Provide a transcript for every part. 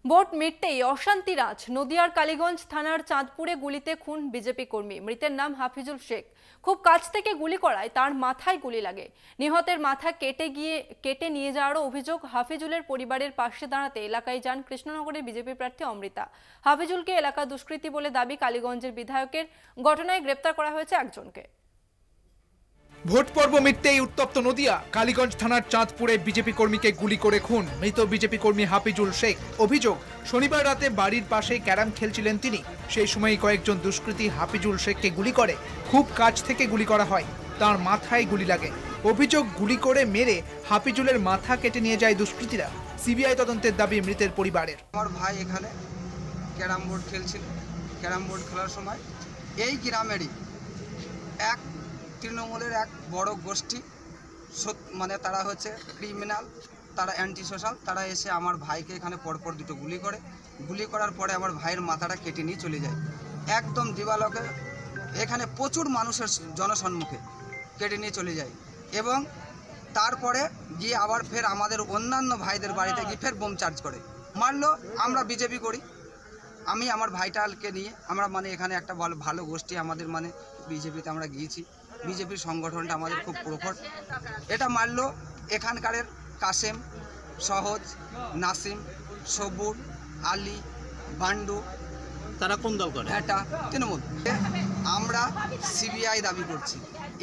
Vote মিটতেই অশান্তি রাজ। নদিয়ার কালীগঞ্জ থানার চাঁদপুরে গুলিতে খুন বিজেপি কর্মী। মৃতের নাম হাফিজুল শেখ। খুব কাছ থেকে গুলি করায় তার মাথায় গুলি লাগে। নিহতের মাথা কেটে নিয়ে যাওয়ারও অভিযোগ। হাফিজুলের পরিবারের পাশে দাঁড়াতে এলাকায় যান কৃষ্ণনগরের বিজেপি প্রার্থী অমৃতা। হাফিজুলকে এলাকা দুষ্কৃতী বলে দাবি কালীগঞ্জের বিধায়কের। ঘটনায় গ্রেপ্তার করা হয়েছে একজনকে। ভোট পর্ব মিটতেই উত্তপ্ত নদিয়া। কালীগঞ্জ থানার চাঁদপুরে বিজেপি কর্মীকে গুলি করে খুন মৃত বিজেপি কর্মী হাফিজুল শেখ। অভিযোগ, শনিবার রাতে বাড়ির পাশে ক্যারাম খেলছিলেন তিনি। সেই সময় কয়েকজন দুষ্কৃতী হাফিজুল শেখকে গুলি করে। খুব কাছ থেকে গুলি করা হয়, তার মাথায় গুলি লাগে। অভিযোগ, গুলি করে মেরে হাফিজুলের মাথা কেটে নিয়ে যায় দুষ্কৃতীরা। সিবিআই তদন্তের দাবি মৃতের পরিবারের। আমার ভাই এখানে ক্যারাম বোর্ড খেলছিল। ক্যারাম বোর্ড খেলার সময় এই গ্রামেরই এক তৃণমূলের এক বড় গোষ্ঠী, মানে তারা হচ্ছে ক্রিমিনাল, তারা অ্যান্টি সোশ্যাল, তারা এসে আমার ভাইকে এখানে পরপর দুটো গুলি করে। গুলি করার পরে আমার ভাইয়ের মাথাটা কেটে নিয়ে চলে যায় একদম দিবালোকে। এখানে প্রচুর মানুষের জনসম্মুখে কেটে নিয়ে চলে যায় এবং তারপরে গিয়ে আবার ফের আমাদের অন্যান্য ভাইদের বাড়িতে গিয়ে ফের বোম চার্জ করে মারলো। আমরা বিজেপি করি, আমি আমার ভাইটাকে নিয়ে আমরা মানে এখানে একটা ভালো গোষ্ঠী আমাদের, মানে বিজেপিতে আমরা গিয়েছি। বিজেপির সংগঠনটা আমাদের খুব প্রখর। এটা মারলো এখানকারের কাসেম, সহজ, নাসিম, সবুর, আলী, বান্ডু। তারা কোন দল করে? এটা তৃণমূল। আমরা সিবিআই দাবি করছি,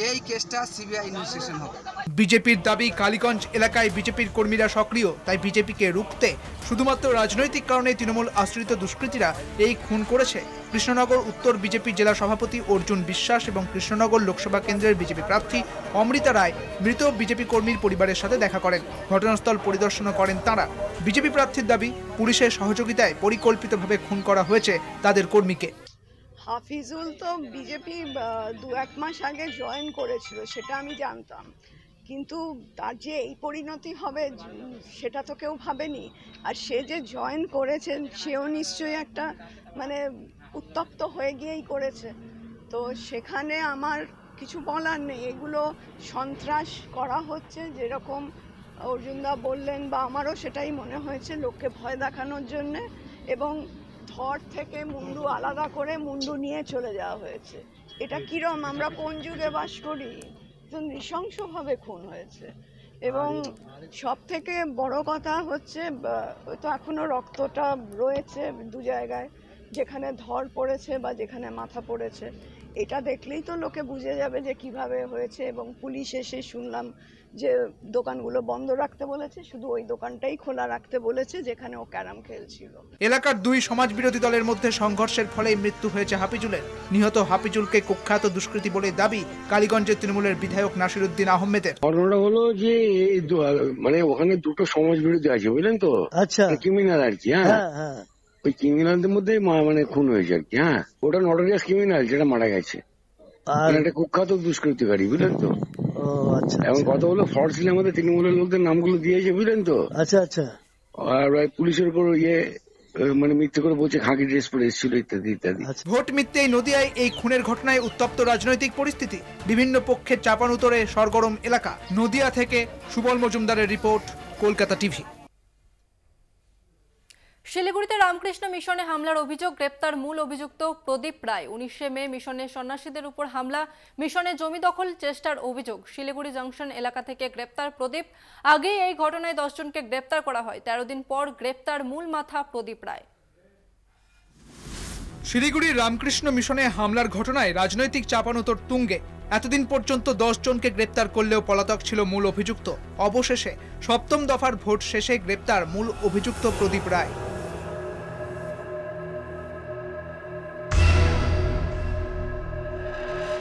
এই কেসটা সিবিআই ইনভেস্টিগেশন হবে। বিজেপির দাবি, কালীগঞ্জ এলাকায় বিজেপির কর্মীরা সক্রিয়, তাই বিজেপিকে রুখতে শুধুমাত্র রাজনৈতিক কারণে তৃণমূল আশ্রিত দুষ্কৃতীরা এই খুন করেছে। কৃষ্ণনগর উত্তর বিজেপি জেলা সভাপতি অর্জুন বিশ্বাস এবং কৃষ্ণনগর লোকসভা কেন্দ্রের বিজেপি প্রার্থী অমৃতা রায় মৃত বিজেপি কর্মীর পরিবারের সাথে দেখা করেন। ঘটনাস্থল পরিদর্শন করেন তাঁরা। বিজেপি প্রার্থীর দাবি, পুলিশের সহযোগিতায় পরিকল্পিতভাবে খুন করা হয়েছে তাদের কর্মীকে। হাফিজুল তো বিজেপি 2-1 মাস আগে জয়েন করেছিল, সেটা আমি জানতাম, কিন্তু তার যে এই পরিণতি হবে সেটা তো কেউ ভাবেনি। আর সে যে জয়েন করেছেন সেও নিশ্চয়ই একটা মানে উত্তপ্ত হয়ে গিয়েই করেছে। তো সেখানে আমার কিছু বলার নেই। এগুলো সন্ত্রাস করা হচ্ছে, যেরকম অর্জুনদা বললেন বা আমারও সেটাই মনে হয়েছে, লোককে ভয় দেখানোর জন্যে, এবং ধর থেকে মুন্ডু আলাদা করে মুন্ডু নিয়ে চলে যাওয়া হয়েছে। এটা কিরম, আমরা কোন যুগে বাস করি? নৃশংসভাবে খুন হয়েছে। এবং সব থেকে বড় কথা হচ্ছে, তো এখনো রক্তটা রয়েছে দু জায়গায়, যেখানে ধর পড়েছে বা যেখানে মাথা পড়েছে। এটা দেখলেই তো লোকে বুঝে যাবে যে কিভাবে হয়েছে। এবং পুলিশ এসে শুনলাম যে দোকানগুলো বন্ধ রাখতে বলেছে, শুধু ওই দোকানটাই খোলা রাখতে বলেছে যেখানে ও ক্যারাম খেলছিল। এলাকার দুই সমাজবিরোধী দলের মধ্যে সংঘর্ষের ফলে মৃত্যু হয়েছে হাফিজুলের। নিহত হাফিজুলকে কুখ্যাত দুষ্কৃতী বলে দাবি কালীগঞ্জের তৃণমূলের বিধায়ক নাসিরউদ্দিন আহমেদের। ঘটনাটা হলো যে মানে ওখানে দুটো সমাজবিরোধী আছে, বুঝলেন তো? আচ্ছা, ক্রিমিনাল আর কি। হ্যাঁ, ওই ক্রিমিনালদের মধ্যে মানে খুন হয়েছে আর কি। হ্যাঁ, ওটা নটোরিয়াস ক্রিমিনাল যেটা মারা গেছে, আর একটা কুখ্যাত দুষ্কৃতিকারী, বুঝলেন তো? এবং কথা হলো ফ্রড ছিল, আমাদের তৃণমূলের লোকদের নামগুলো দিয়েছে, বুঝলেন তো? আচ্ছা আচ্ছা। আর পুলিশের উপর মানে মিথ্যে করে বলছে খাকি ড্রেস পরে এসেছিল, ইত্যাদি ইত্যাদি। ভোট মিটতেই নদিয়ায় এই খুনের ঘটনায় উত্তপ্ত রাজনৈতিক পরিস্থিতি। বিভিন্ন পক্ষের চাপানুতরে সরগরম এলাকা। নদিয়া থেকে সুবল মজুমদারের রিপোর্ট, কলকাতা টিভি। শিলিগুড়িতে রামকৃষ্ণ মিশনে হামলার অভিযোগ। গ্রেপ্তার মূল অভিযুক্ত প্রদীপ রায়। 19 মে মিশনের সন্ন্যাসীদের উপর হামলা, মিশনে জমি দখল চেষ্টার অভিযোগ। শিলিগুড়ি জংশন এলাকা থেকে গ্রেপ্তার প্রদীপ। আগে এই ঘটনায় 10 জনকে গ্রেপ্তার করা হয়। 13 দিন পর গ্রেপ্তার মূল মাথা প্রদীপ রায়। শিলিগুড়ির রামকৃষ্ণ মিশনে হামলার ঘটনায় রাজনৈতিক চাপানুতর তুঙ্গে। এতদিন পর্যন্ত 10 জনকে গ্রেপ্তার করলেও পলাতক ছিল মূল অভিযুক্ত। অবশেষে 7ম দফার ভোট শেষে গ্রেপ্তার মূল অভিযুক্ত প্রদীপ রায়।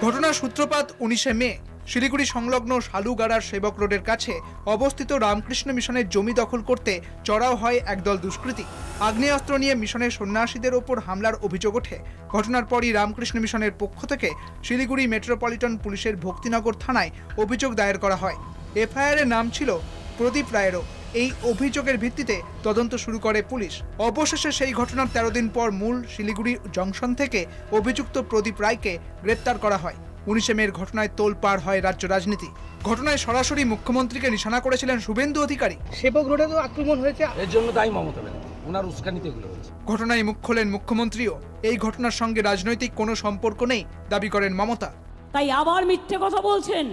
ঘটনার সূত্রপাত 19 মে শিলিগুড়ি সংলগ্ন শালুগাড়ার সেবক রোডের কাছে অবস্থিত রামকৃষ্ণ মিশনের জমি দখল করতে চড়াও হয় একদল দুষ্কৃতী। আগ্নেয়াস্ত্র নিয়ে মিশনের সন্ন্যাসীদের ওপর হামলার অভিযোগ ওঠে। ঘটনার পরই রামকৃষ্ণ মিশনের পক্ষ থেকে শিলিগুড়ি মেট্রোপলিটন পুলিশের ভক্তিনগর থানায় অভিযোগ দায়ের করা হয়। এফআইআর-এর নাম ছিল প্রদীপ রায়েরও। এই অভিযোগের ভিত্তিতে তদন্ত শুরু করে পুলিশ। অবশেষে সেই ঘটনার 13 দিন পর মূল শিলিগুড়ি জংশন থেকে অভিযুক্ত প্রদীপ রায়কে গ্রেপ্তার করা হয়। 19 মের ঘটনায় তোলপাড় হয় রাজ্য রাজনীতি। ঘটনায় সরাসরি মুখ্যমন্ত্রীকে নিশানা করেছিলেন শুভেন্দু অধিকারী। সেবক রোডে তো আক্রমণ হয়েছে, এর জন্য দায়ী মমতা ব্যানার্জি। ওনার উস্কানিতে এগুলো হচ্ছে। ঘটনায় মুখ খোলেন মুখ্যমন্ত্রীও। এই ঘটনার সঙ্গে রাজনৈতিক কোনো সম্পর্ক নেই দাবি করেন মমতা। তাই আবার মিথ্যে কথা বলছেন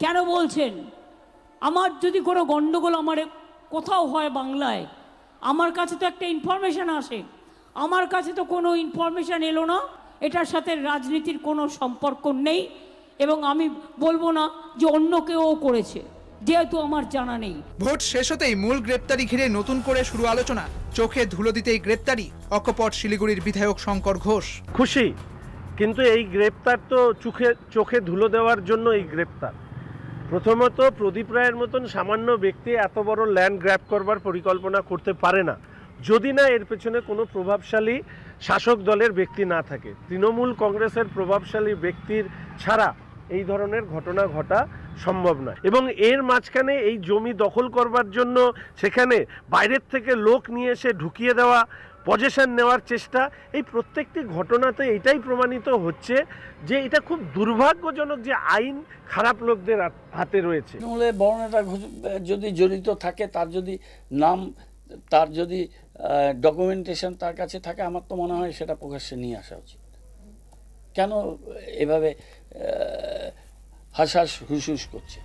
কেন বলছেন? আমার যদি কোনো গন্ডগোল আমার কোথাও হয় বাংলায়, আমার কাছে তো একটা ইনফরমেশন আসে, আমার কাছে তো কোনো ইনফরমেশন এলো না। এটার সাথে রাজনীতির কোনো সম্পর্ক নেই এবং আমি বলবো না যে অন্য কেউ করেছে, যেহেতু আমার জানা নেই। ভোট শেষ হতেই মূল গ্রেপ্তারি ঘিরে নতুন করে শুরু আলোচনা। চোখে ধুলো দিতেই গ্রেপ্তারি অকপট শিলিগুড়ির বিধায়ক শঙ্কর ঘোষ। খুশি, কিন্তু এই গ্রেপ্তার তো চোখে ধুলো দেওয়ার জন্য এই গ্রেপ্তার। প্রথমত প্রদীপ রায়ের মতন সামান্য ব্যক্তি এত বড় ল্যান্ড গ্র্যাব করবার পরিকল্পনা করতে পারে না যদি না এর পেছনে কোনো প্রভাবশালী শাসক দলের ব্যক্তি না থাকে। তৃণমূল কংগ্রেসের প্রভাবশালী ব্যক্তির ছাড়া এই ধরনের ঘটনা ঘটা সম্ভব নয়। এবং এর মাঝখানে এই জমি দখল করবার জন্য সেখানে বাইরের থেকে লোক নিয়ে এসে ঢুকিয়ে দেওয়া, পজেশন নেওয়ার চেষ্টা, এই প্রত্যেকটি ঘটনাতে এটাই প্রমাণিত হচ্ছে যে এটা খুব দুর্ভাগ্যজনক যে আইন খারাপ লোকদের হাতে রয়েছে। বড় নেতা যদি জড়িত থাকে, তার যদি নাম, তার যদি ডকুমেন্টেশন তার কাছে থাকে, আমার তো মনে হয় সেটা প্রকাশ্যে নিয়ে আসা উচিত। কেন এভাবে হাস হুস করছে?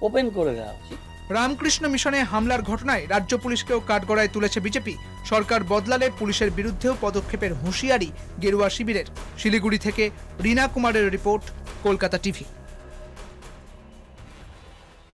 ওপেন করে দেওয়া উচিত। রামকৃষ্ণ মিশনে হামলার ঘটনায় রাজ্য পুলিশকেও কাঠগড়ায় তুলেছে বিজেপি। সরকার বদলালে পুলিশের বিরুদ্ধেও পদক্ষেপের হুঁশিয়ারি গেরুয়া শিবিরের। শিলিগুড়ি থেকে রীনা কুমারের রিপোর্ট, কলকাতা টিভি।